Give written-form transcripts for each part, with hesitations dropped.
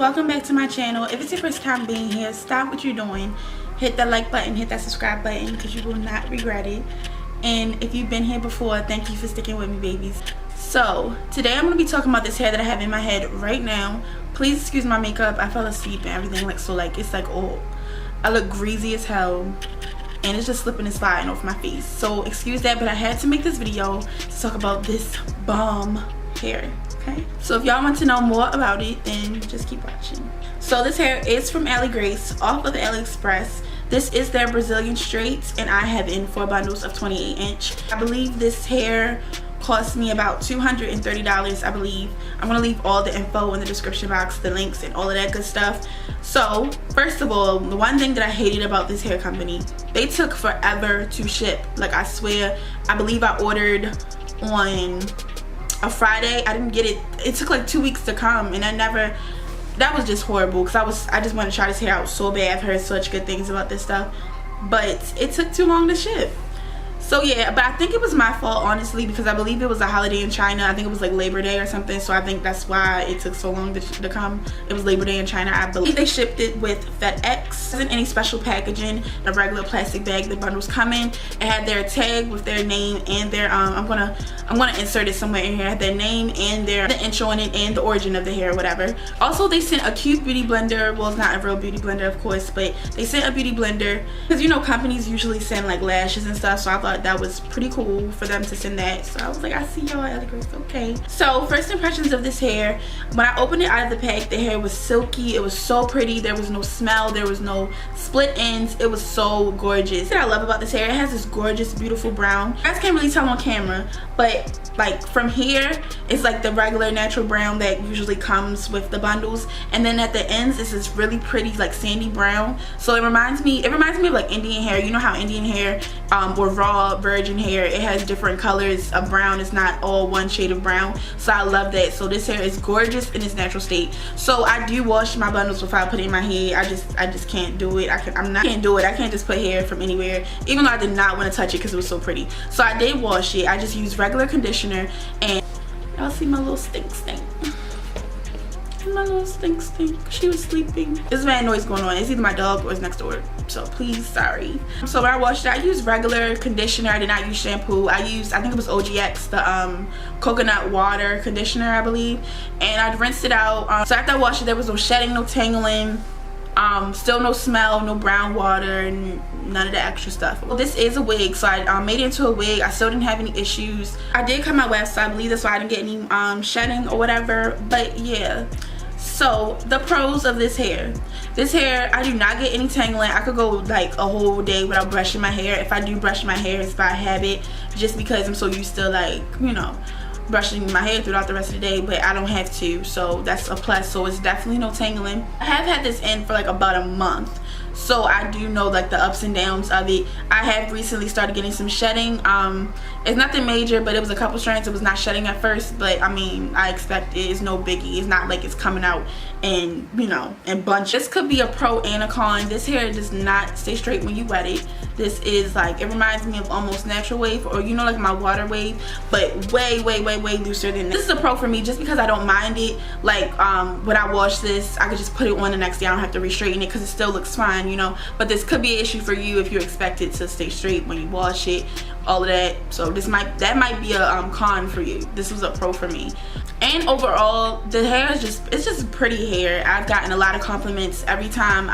welcome back to my channel. If it's your first time being here, stop what you're doing, hit that like button, hit that subscribe button, because you will not regret it. And if you've been here before, thank you for sticking with me, babies. So today I'm going to be talking about this hair that I have in my head right now. Please excuse my makeup, I fell asleep and everything, it's like oh, I look greasy as hell and it's just slipping and sliding off my face, so excuse that, but I had to make this video to talk about this bomb hair. Okay, so if y'all want to know more about it, then just keep watching. So this hair is from Ali Grace off of AliExpress. This is their Brazilian straights, and I have in 4 bundles of 28 inch. I believe this hair cost me about $230, I believe. I'm gonna leave all the info in the description box, the links and all of that good stuff. So first of all, the one thing that I hated about this hair company, they took forever to ship. Like, I swear, I believe I ordered on a Friday, I didn't get it. It took like 2 weeks to come, and that was just horrible, because I just want to try this hair out so bad. I've heard such good things about this stuff, but it took too long to ship. So yeah, but I think it was my fault, honestly, because I believe it was a holiday in China. I think it was like Labor Day or something, so I think that's why it took so long to come. It was Labor Day in China. I believe they shipped it with FedEx. It wasn't any special packaging, a regular plastic bag the bundles come in. It had their tag with their name and their I'm gonna insert it somewhere in here. It had their name and the intro in it and the origin of the hair or whatever. Also, they sent a cute beauty blender. Well, it's not a real beauty blender, of course, but they sent a beauty blender, because you know companies usually send like lashes and stuff, so I thought that was pretty cool for them to send that. So I was like, I see y'all, Ali Grace, okay. So first impressions of this hair, when I opened it out of the pack, the hair was silky. It was so pretty. There was no smell, there was no split ends. It was so gorgeous. What I love about this hair, it has this gorgeous, beautiful brown. You guys can't really tell on camera, but like from here, it's like the regular natural brown that usually comes with the bundles, and then at the ends it's this really pretty like sandy brown. So it reminds me of like Indian hair. You know how Indian hair or raw virgin hair, it has different colors of brown. It's not all one shade of brown, so I love that. So this hair is gorgeous in its natural state. So I do wash my bundles before I put it in my hair. I just can't do it. I can't do it. I can't just put hair from anywhere, even though I did not want to touch it because it was so pretty. So I did wash it. I just used regular conditioner, and y'all see my little stink. My little stink. She was sleeping. There's bad noise going on. It's either my dog or it's next door, so please, sorry. So when I washed it, I used regular conditioner. I did not use shampoo. I think it was OGX, the coconut water conditioner, I believe, and I rinsed it out. So after I washed it, there was no shedding, no tangling, still no smell, no brown water, and none of the extra stuff. Well, this is a wig, so I made it into a wig. I still didn't have any issues. I did cut my wefts, so I believe that's why I didn't get any shedding or whatever. But yeah, so the pros of this hair, I do not get any tangling. I could go like a whole day without brushing my hair. If I do brush my hair, it's by habit, just because I'm so used to, like, you know, brushing my hair throughout the rest of the day, but I don't have to, so that's a plus. So it's definitely no tangling. I have had this in for like about a month, so I do know like the ups and downs of it. I have recently started getting some shedding. It's nothing major, but it was a couple strands. It was not shedding at first, but I mean, I expect it. It's no biggie. It's not like it's coming out and, you know, in bunches. This could be a pro and a con. This hair does not stay straight when you wet it. This is like, it reminds me of almost natural wave, or you know, like my water wave, but way looser than this. This is a pro for me just because I don't mind it. Like when I wash this, I could just put it on the next day. I don't have to re-straighten it because it still looks fine, you know. But this could be an issue for you if you expect it to stay straight when you wash it, all of that. So that might be a con for you. This was a pro for me. And overall, the hair is it's just pretty hair. I've gotten a lot of compliments every time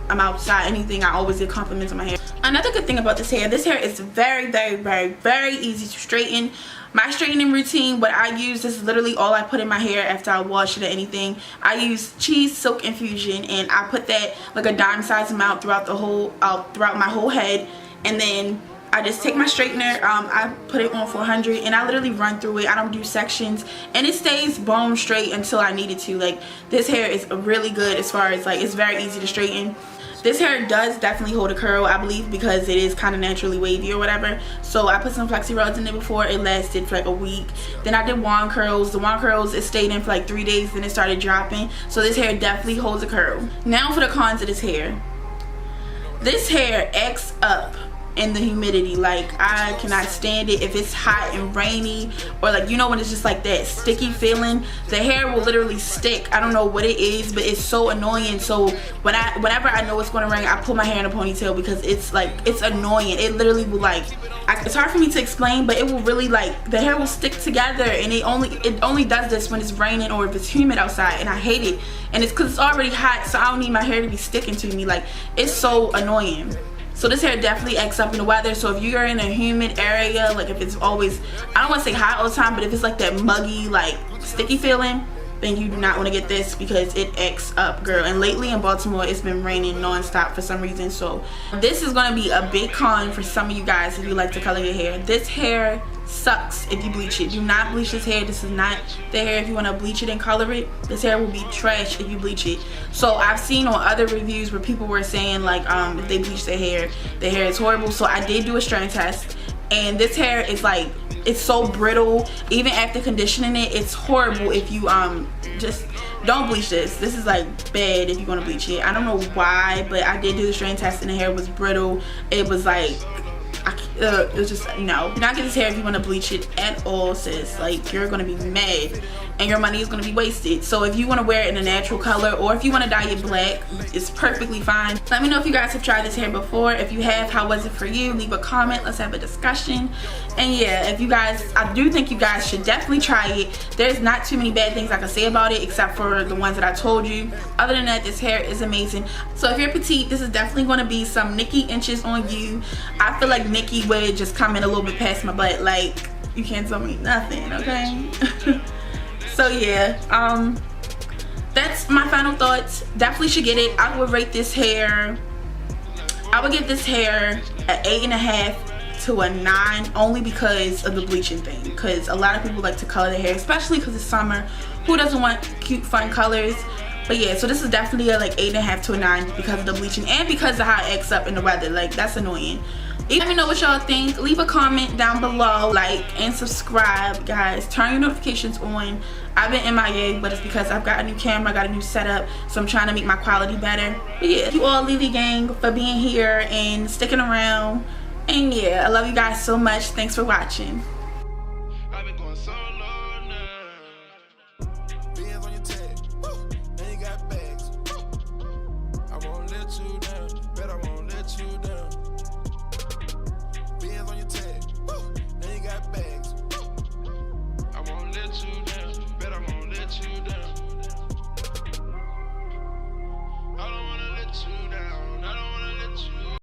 I'm outside. Anything, I always get compliments on my hair. Another good thing about this hair is very easy to straighten. My straightening routine, what I use, this is literally all I put in my hair after I wash it or anything. I use cheese silk infusion, and I put that like a dime size amount throughout my whole head, and then I just take my straightener, I put it on 400, and I literally run through it. I don't do sections, and it stays bone straight until I need it to. Like, this hair is really good as far as, like, it's very easy to straighten. This hair does definitely hold a curl, I believe, because it is kind of naturally wavy or whatever. So I put some flexi rods in it before. It lasted for like a week. Then I did wand curls. The wand curls, it stayed in for like 3 days, then it started dropping. So this hair definitely holds a curl. Now for the cons of this hair. This hair acts up in the humidity. Like, I cannot stand it if it's hot and rainy, or like, you know, when it's just like that sticky feeling. The hair will literally stick. I don't know what it is, but it's so annoying. So whenever I know it's going to rain, I pull my hair in a ponytail, because it's like, it's annoying. It literally will like, it's hard for me to explain, but it will really like, the hair will stick together, and it only does this when it's raining or if it's humid outside, and I hate it. And it's because it's already hot, so I don't need my hair to be sticking to me. Like, it's so annoying. So this hair definitely acts up in the weather. So if you're in a humid area, like if it's always, I don't want to say hot all the time, but if it's like that muggy, like sticky feeling, then you do not want to get this, because it acts up, girl. And lately in Baltimore, it's been raining non-stop for some reason. So this is going to be a big con for some of you guys if you like to color your hair. This hair sucks if you bleach it. Do not bleach this hair. This is not the hair if you want to bleach it and color it. This hair will be trash if you bleach it. So I've seen on other reviews where people were saying like if they bleach their hair is horrible. So I did do a strand test, and this hair is like, it's so brittle. Even after conditioning it, it's horrible if you just don't bleach this. This is like bad if you're gonna bleach it. I don't know why, but I did do the strand test, and the hair was brittle. It was like, it was just, no. Do not get this hair if you want to bleach it at all, sis. Like, you're gonna be mad, and your money is gonna be wasted. So if you want to wear it in a natural color, or if you want to dye it black, it's perfectly fine. Let me know if you guys have tried this hair before. If you have, how was it for you? Leave a comment. Let's have a discussion. And yeah, if you guys, I do think you guys should definitely try it. There's not too many bad things I can say about it, except for the ones that I told you. Other than that, this hair is amazing. So if you're petite, this is definitely going to be some Nikki inches on you. I feel like Nikki would just come in a little bit past my butt. Like, you can't tell me nothing, okay? So yeah, that's my final thoughts. Definitely should get it. I would rate this hair, I would give this hair an 8.5 to a 9, only because of the bleaching thing. Because a lot of people like to color their hair, especially because it's summer. Who doesn't want cute, fun colors? But yeah, so this is definitely a like 8.5 to a 9 because of the bleaching, and because of how it acts up in the weather. Like, that's annoying. Let me know what y'all think. Leave a comment down below, like and subscribe, guys. Turn your notifications on. I've been MIA, but it's because I've got a new camera, I got a new setup, so I'm trying to make my quality better. But yeah, thank you all, Lily gang, for being here and sticking around. And yeah, I love you guys so much. Thanks for watching.